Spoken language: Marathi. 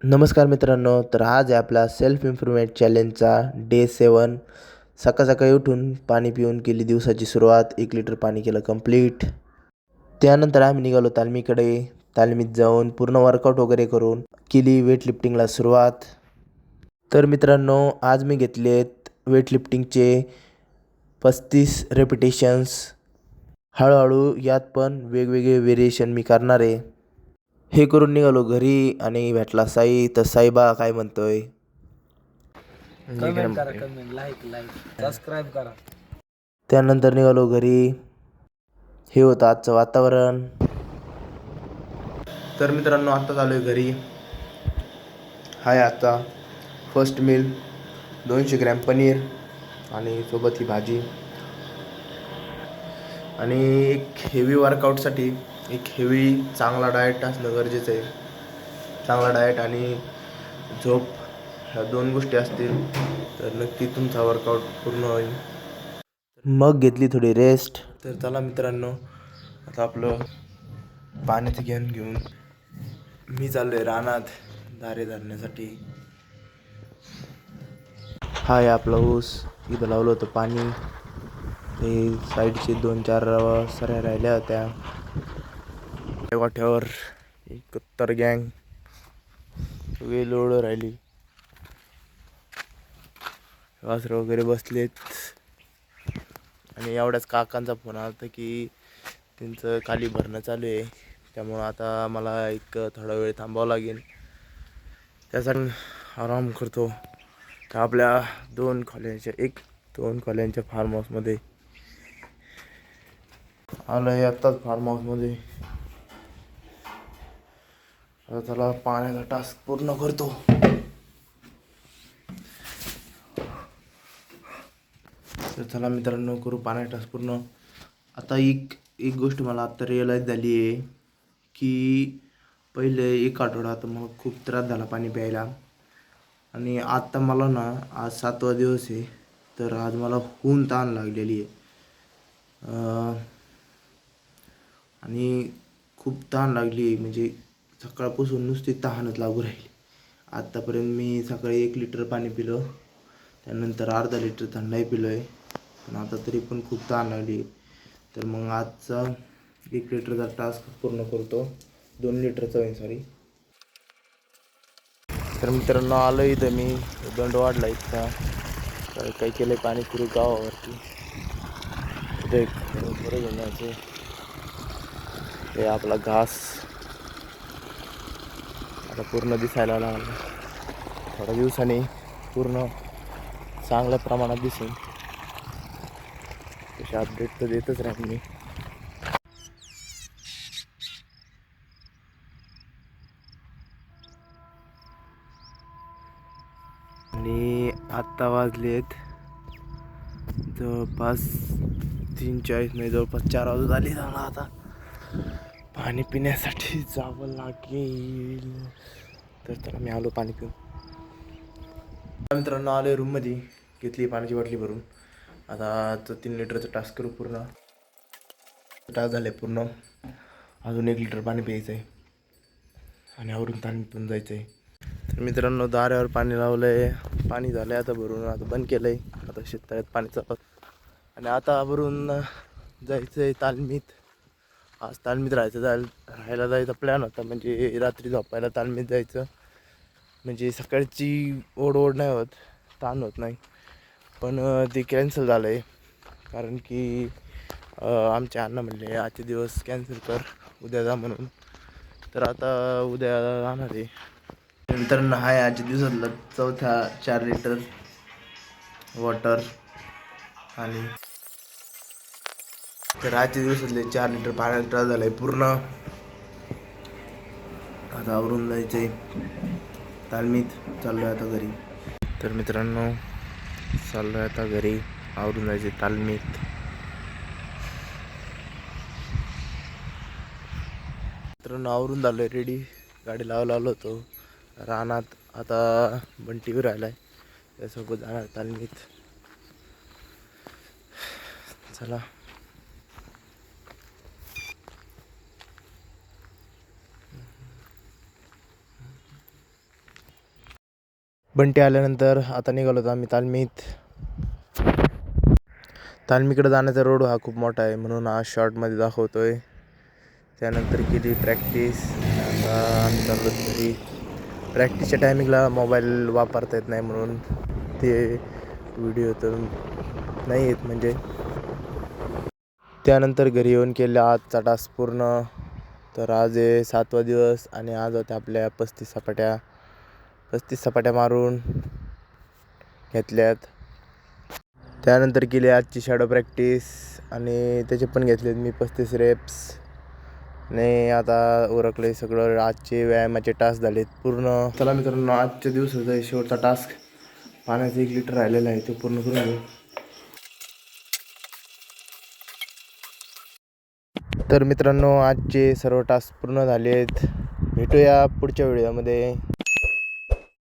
नमस्कार मित्रांनो, तर आज आहे आपला सेल्फ इम्प्रूव्हमेंट चॅलेंजचा डे 7. सकाळी उठून पाणी पिऊन केली दिवसाची सुरुवात. 1 लिटर पाणी केलं कंप्लीट. त्यानंतर आम्ही निघालो तालमीकडे. तालमीत जाऊन पूर्ण वर्कआउट वगैरे करून केली वेट लिफ्टिंगला सुरुवात. तर मित्रांनो, आज मी घेतलेत वेट लिफ्टिंगचे 35 रेपिटेशन्स. हळूहळू यात पण वेगवेगळे व्हेरिएशन मी करणार आहे. हे करून निघालो घरी आणि भेटला साई. तर साई बा काय म्हणतोय? कमेंट करा, कमेंट, लाईक सबस्क्राईब करा. त्यानंतर निघालो घरी. हे होतं आजचं वातावरण. तर मित्रांनो, आत्ताच आलो आहे घरी. हाय आता फर्स्ट मील 200 ग्रॅम पनीर आणि सोबत ही भाजी. आणि एक हेवी वर्कआउटसाठी एक हेवी चांगला डाएट असणं गरजेचं आहे. चांगला डाएट आणि झोप ह्या 2 गोष्टी असतील तर नक्की तुमचा वर्कआउट पूर्ण होईल. मग घेतली थोडी रेस्ट. तर चला मित्रांनो, आता आपलं पाण्याचं कॅन घेऊन मी चाललो आहे रानात दारे धरण्यासाठी. हा आहे आपला ऊस. इथं लावलं होतं पाणी. ते साईडचे 2-4 सऱ्या राहिल्या होत्या. वाट्यावर 71 गँग सगळी लोड राहिली. वासरं वगैरे बसलेत. आणि एवढ्याच काकांचा फोन आला होता की त्यांचं खाली भरणं चालू आहे, त्यामुळं आता मला एक थोडा वेळ थांबावं लागेल. त्यासाठी आराम करतो. तर आपल्या 2 खोल्यांच्या फार्म हाऊसमध्ये आलो आहे आत्ताच. फार्म हाऊसमध्ये आता त्याला पाण्याचा टास्क पूर्ण करतो. तर चला मित्रांनो, करू पाण्याचा टास्क पूर्ण. आता एक गोष्ट मला आत्ता रिअलाईज झाली आहे की पहिले 1 आठवडा मला खूप त्रास झाला पाणी प्यायला. आणि आत्ता मला ना, आज 7वा दिवस आहे, तर आज मला ऊन ताण लागलेली आहे. आणि खूप तहान लागली, म्हणजे सकाळपासून नुसती तहानच लागू राहिली. आत्तापर्यंत मी सकाळी 1 लिटर पाणी पिलं, त्यानंतर अर्धा लिटर थंडाई पिलो आहे. पण आता तरी पण खूप तहान लागली. तर मग आजचा 1 लिटरचा टास्क पूर्ण करतो. 2 लिटरचा होईल, सॉरी. तर मित्रांनो, आलो इथं मी दंडवाडला. इथं काही केलं पाणी सुरू गावावरती. इथं एक बरं घेण्याचे हे आपला घास आता पूर्ण दिसायला लागला. थोड्या दिवसांनी पूर्ण चांगल्या प्रमाणात दिसेल. तसे अपडेट तर देतच राहील मी. आणि आत्ता वाजलेत जवळपास 3:40, नाही जवळपास 4 वाजत आली. मला आता पाणी पिण्यासाठी जावं लागेल. तर त्याला मी आलो पाणी पिऊन. मित्रांनो, आलो रूममध्ये, घेतली पाण्याची बाटली भरून. आता 3 लिटरचं टास्क करू पूर्ण. टास्क झाले पूर्ण. अजून 1 लिटर पाणी प्यायचं आहे आणि आवरून पाणी पिऊन जायचं आहे. तर मित्रांनो, दारावर पाणी लावलं आहे. पाणी झालं आहे आता भरून. आता बंद केलं आहे. आता शेततळ्यात पाणी चालत. आणि आता भरून जायचं आहे तालमीत. आज तालमीत राहायला जायचा प्लॅन होता, म्हणजे रात्री झोपायला तालमीत जायचं. म्हणजे सकाळची ओढ नाही होत, ताण होत नाही. पण ते कॅन्सल झालं आहे, कारण की आमचे अण्णा म्हणले आजचे दिवस कॅन्सल कर, उद्या जा म्हणून. तर आता उद्या जाणार आहे. नंतर आहे आजच्या दिवसातला चौथा 4 लिटर वॉटर. आणि तर आजच्या दिवसातले 4 लिटर पाण्याचा त्रास झाला आहे पूर्ण. आता आवरून जायचं आहे तालमीत. चाललो आहे आता घरी. तर मित्रांनो, चाललो आहे आता घरी, आवरून जायचे तालमीत. मित्रांनो, आवरून झालो आहे रेडी. गाडी लावायला आलो होतो रानात. आता बंटीवर राहिला आहे, त्यासोबत जाणार तालमीत. चला. बंटी आल्यानंतर आता निघालो होतो आम्ही तालमीत. तालमीकडे जाण्याचा रोड हा खूप मोठा आहे म्हणून हा शॉर्टमध्ये दाखवतोय. त्यानंतर केली प्रॅक्टिस. आता आम्ही चाललो घरी. प्रॅक्टिसच्या टायमिंगला मोबाईल वापरता येत नाही म्हणून ते व्हिडिओ तर नाही येत म्हणजे. त्यानंतर घरी येऊन केला आजचा टास्क पूर्ण. तर आज आहे 7वा दिवस आणि आज होत्या आपल्या 35 सपाट्या मारून घेतल्यात. त्यानंतर केली आजची शॅडो प्रॅक्टिस आणि त्याचे पण घेतलेत मी 35 रेप्स. आणि आता उरकले सगळं. आजचे व्यायामाचे टास्क झालेत पूर्ण. चला मित्रांनो, आजच्या दिवसाचा शेवटचा टास्क पाण्याचं 1 लिटर राहिलेलं आहे ते पूर्ण करून घेऊ. तर मित्रांनो, आजचे सर्व टास्क पूर्ण झालेत. भेटूया पुढच्या व्हिडिओमध्ये.